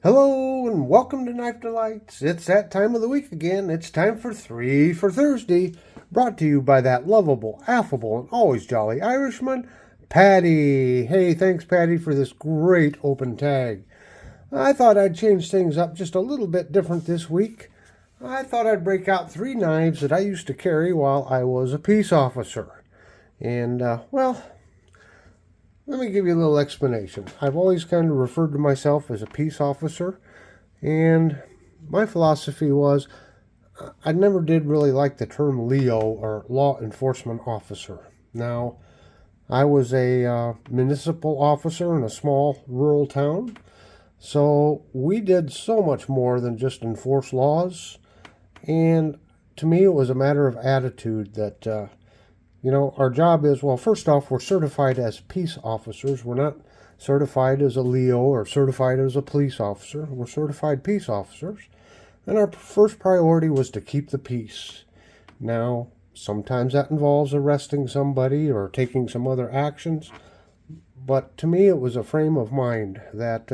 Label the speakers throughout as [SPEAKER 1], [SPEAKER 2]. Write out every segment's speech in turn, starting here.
[SPEAKER 1] Hello and welcome to Knife Delights. It's that time of the week again. It's time for 3 for Thursday, brought to you by that lovable, affable, and always jolly Irishman, Patty. Hey, thanks, Patty, for this great open tag. I thought I'd change things up just a little bit different this week. I thought I'd break out 3 knives that I used to carry while I was a peace officer. And, let me give you a little explanation. I've always kind of referred to myself as a peace officer, and my philosophy was I never did really like the term LEO, or law enforcement officer. Now, I was a municipal officer in a small rural town, so we did so much more than just enforce laws, and to me it was a matter of attitude that our job is, well, first off, we're certified as peace officers. We're not certified as a LEO or certified as a police officer. We're certified peace officers. And our first priority was to keep the peace. Now, sometimes that involves arresting somebody or taking some other actions. But to me, it was a frame of mind that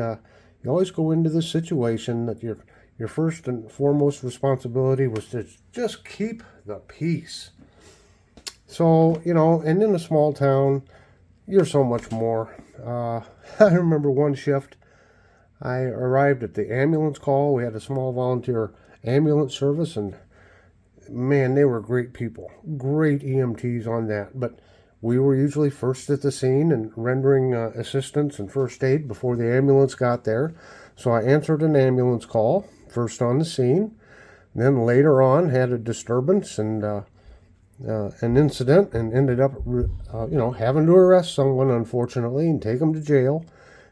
[SPEAKER 1] you always go into this situation that your first and foremost responsibility was to just keep the peace. So, and in a small town, you're so much more. I remember one shift, I arrived at the ambulance call. We had a small volunteer ambulance service, and man, they were great people, great EMTs on that. But we were usually first at the scene and rendering assistance and first aid before the ambulance got there. So I answered an ambulance call, first on the scene. Then later on, had a disturbance and an incident, and ended up, having to arrest someone, unfortunately, and take them to jail.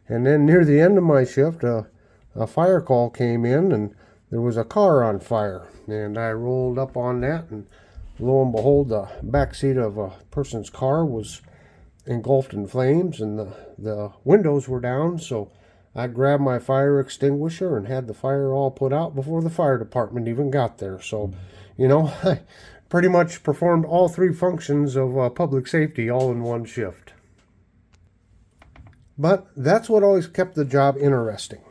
[SPEAKER 1] And then near the end of my shift, a fire call came in, and there was a car on fire. And I rolled up on that, and lo and behold, the back seat of a person's car was engulfed in flames, and the windows were down. So I grabbed my fire extinguisher and had the fire all put out before the fire department even got there. So, I pretty much performed all 3 functions of public safety all in one shift. But that's what always kept the job interesting.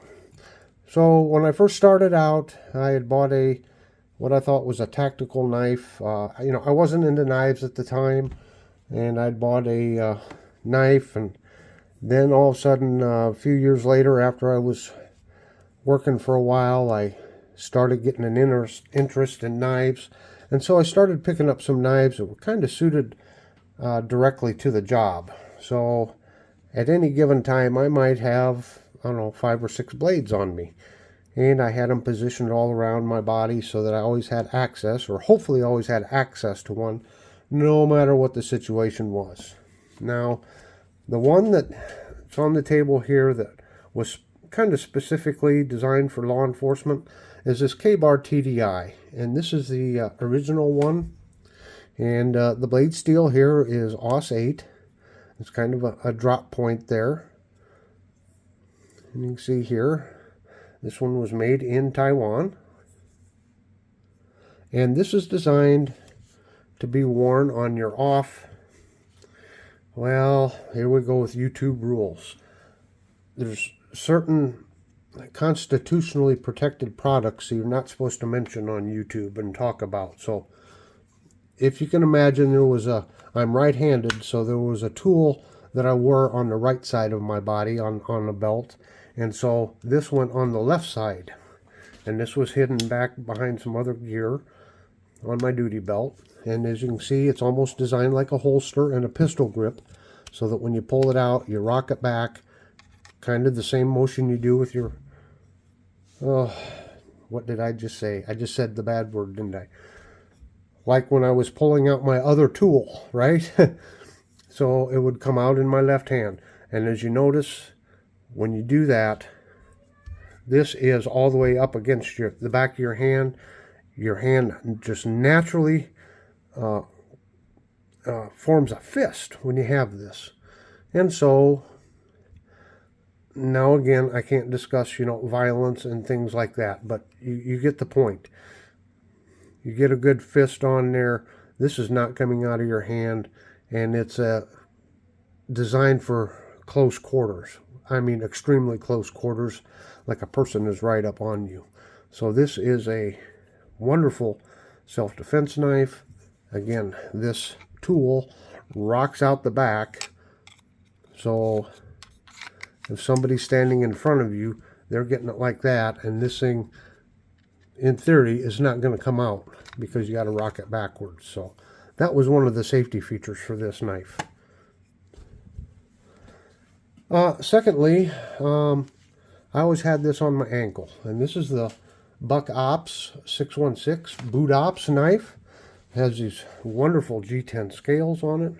[SPEAKER 1] So when I first started out, I had bought what I thought was a tactical knife. I wasn't into knives at the time, and I'd bought a knife, and then all of a sudden, a few years later, after I was working for a while, I started getting an interest in knives. And so I started picking up some knives that were kind of suited directly to the job. So at any given time, I might have, 5 or 6 blades on me. And I had them positioned all around my body so that I always had access, or hopefully always had access to one, no matter what the situation was. Now, the one that's on the table here that was kind of specifically designed for law enforcement is this Ka-Bar TDI, and this is the original one. And the blade steel here is AUS 8. It's kind of a drop point there. And you can see here, this one was made in Taiwan. And this is designed to be worn on your off. Well, here we go with YouTube rules. There's certain constitutionally protected products that you're not supposed to mention on YouTube and talk about. So if you can imagine, I'm right-handed, so there was a tool that I wore on the right side of my body on a belt. And so this went on the left side. And this was hidden back behind some other gear on my duty belt. And as you can see, it's almost designed like a holster and a pistol grip, so that when you pull it out, you rock it back. Kind of the same motion you do with your... what did I just say? I just said the bad word, didn't I? Like when I was pulling out my other tool, right? So it would come out in my left hand. And as you notice, when you do that, this is all the way up against the back of your hand. Your hand just naturally forms a fist when you have this. And so now again, I can't discuss, violence and things like that, but you get the point. You get a good fist on there. This is not coming out of your hand, and it's designed for close quarters. I mean extremely close quarters, like a person is right up on you. So this is a wonderful self-defense knife. Again, this tool rocks out the back, so if somebody's standing in front of you, they're getting it like that, and this thing, in theory, is not going to come out because you got to rock it backwards. So that was one of the safety features for this knife. Secondly, I always had this on my ankle, and this is the Buck Ops 616 Boot Ops knife. It has these wonderful G10 scales on it.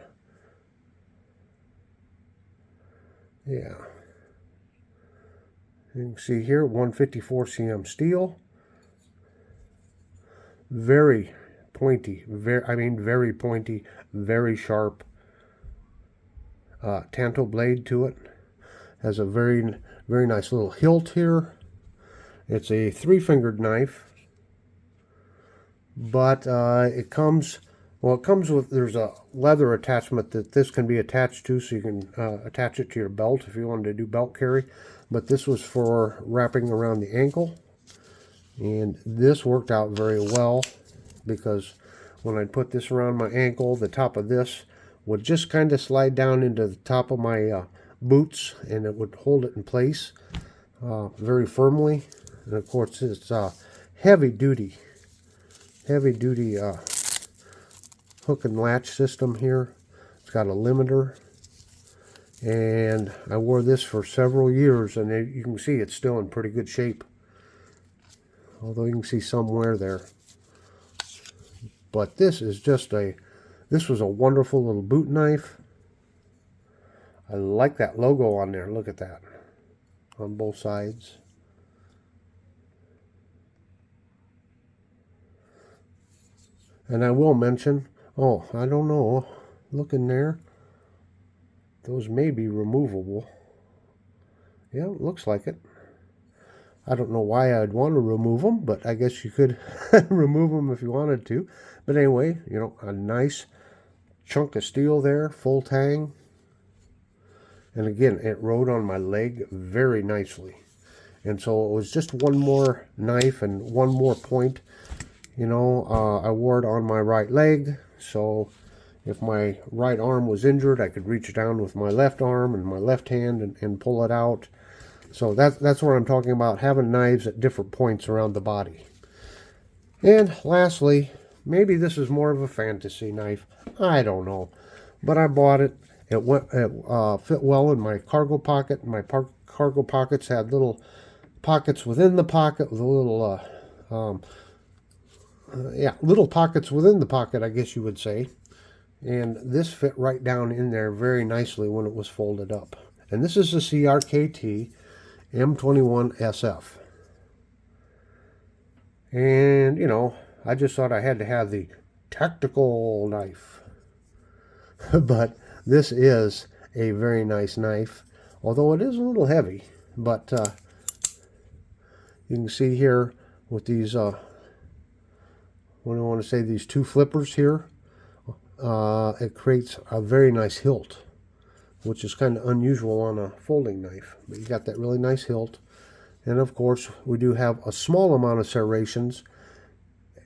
[SPEAKER 1] Yeah. You can see here 154 cm steel. Very pointy, very pointy, very sharp tanto blade to it. Has a very nice little hilt here. It's a 3-fingered knife, but it comes with, there's a leather attachment that this can be attached to, so you can attach it to your belt if you wanted to do belt carry. But this was for wrapping around the ankle, and this worked out very well because when I put this around my ankle, the top of this would just kind of slide down into the top of my boots, and it would hold it in place very firmly. And of course, it's heavy duty hook and latch system here. It's got a limiter, and I wore this for several years, and you can see it's still in pretty good shape, although you can see some wear there. But this is just this was a wonderful little boot knife. I like that logo on there. Look at that on both sides. And I will mention, oh, I don't know, look in there. Those may be removable. Yeah, it looks like it. I don't know why I'd want to remove them, but I guess you could remove them if you wanted to. But anyway, you know, a nice chunk of steel there, full tang. And again, it rode on my leg very nicely. And so it was just one more knife and one more point. You know, I wore it on my right leg, so if my right arm was injured, I could reach down with my left arm and my left hand and pull it out. So that's what I'm talking about, having knives at different points around the body. And lastly, maybe this is more of a fantasy knife. I don't know. But I bought it. It fit well in my cargo pocket. My cargo pockets had little pockets within the pocket with a little, little pockets within the pocket, I guess you would say. And this fit right down in there very nicely when it was folded up. And this is the CRKT M21 SF. And, you know, I just thought I had to have the tactical knife. But this is a very nice knife, although it is a little heavy. But you can see here with these, what do I want to say, these two flippers here, it creates a very nice hilt, which is kind of unusual on a folding knife. But you got that really nice hilt. And of course, we do have a small amount of serrations.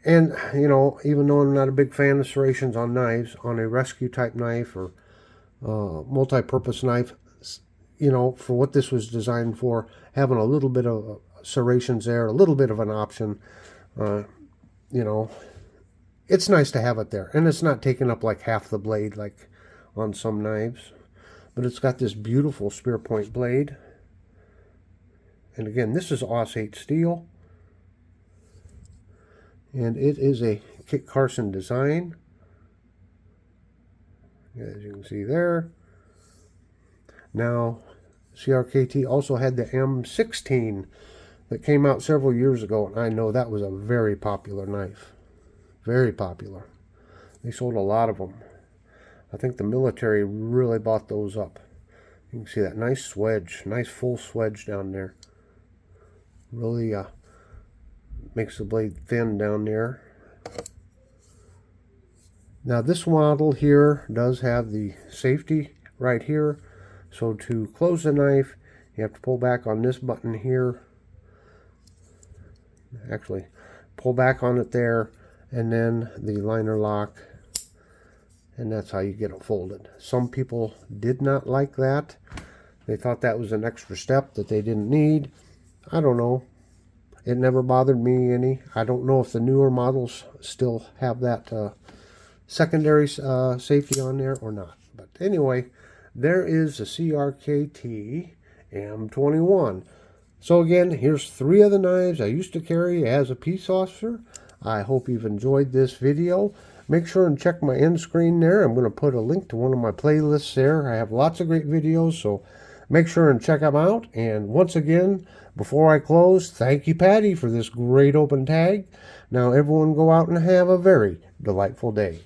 [SPEAKER 1] And, you know, even though I'm not a big fan of serrations on knives, on a rescue type knife or multi-purpose knife, you know, for what this was designed for, having a little bit of serrations there, a little bit of an option, you know, it's nice to have it there. And it's not taking up like half the blade like on some knives. But it's got this beautiful spear point blade. And again, this is Aus 8 steel. And it is a Kit Carson design, as you can see there. Now, CRKT also had the M16 that came out several years ago, and I know that was a very popular knife. Very popular. They sold a lot of them. I think the military really bought those up. You can see that nice swedge, nice full swedge down there. Really makes the blade thin down there. Now this model here does have the safety right here. So to close the knife, You have to pull back on this button here. Actually, pull back on it there, and then the liner lock, and that's how you get it folded. Some people did not like that. They thought that was an extra step that they didn't need. I don't know. It never bothered me any. I don't know if the newer models still have that secondary safety on there or not. But anyway, there is the CRKT M21. So again, here's 3 of the knives I used to carry as a peace officer. I hope you've enjoyed this video. Make sure and check my end screen there. I'm going to put a link to one of my playlists there. I have lots of great videos, so make sure and check them out. And once again, before I close, thank you, Patty, for this great open tag. Now everyone go out and have a very delightful day.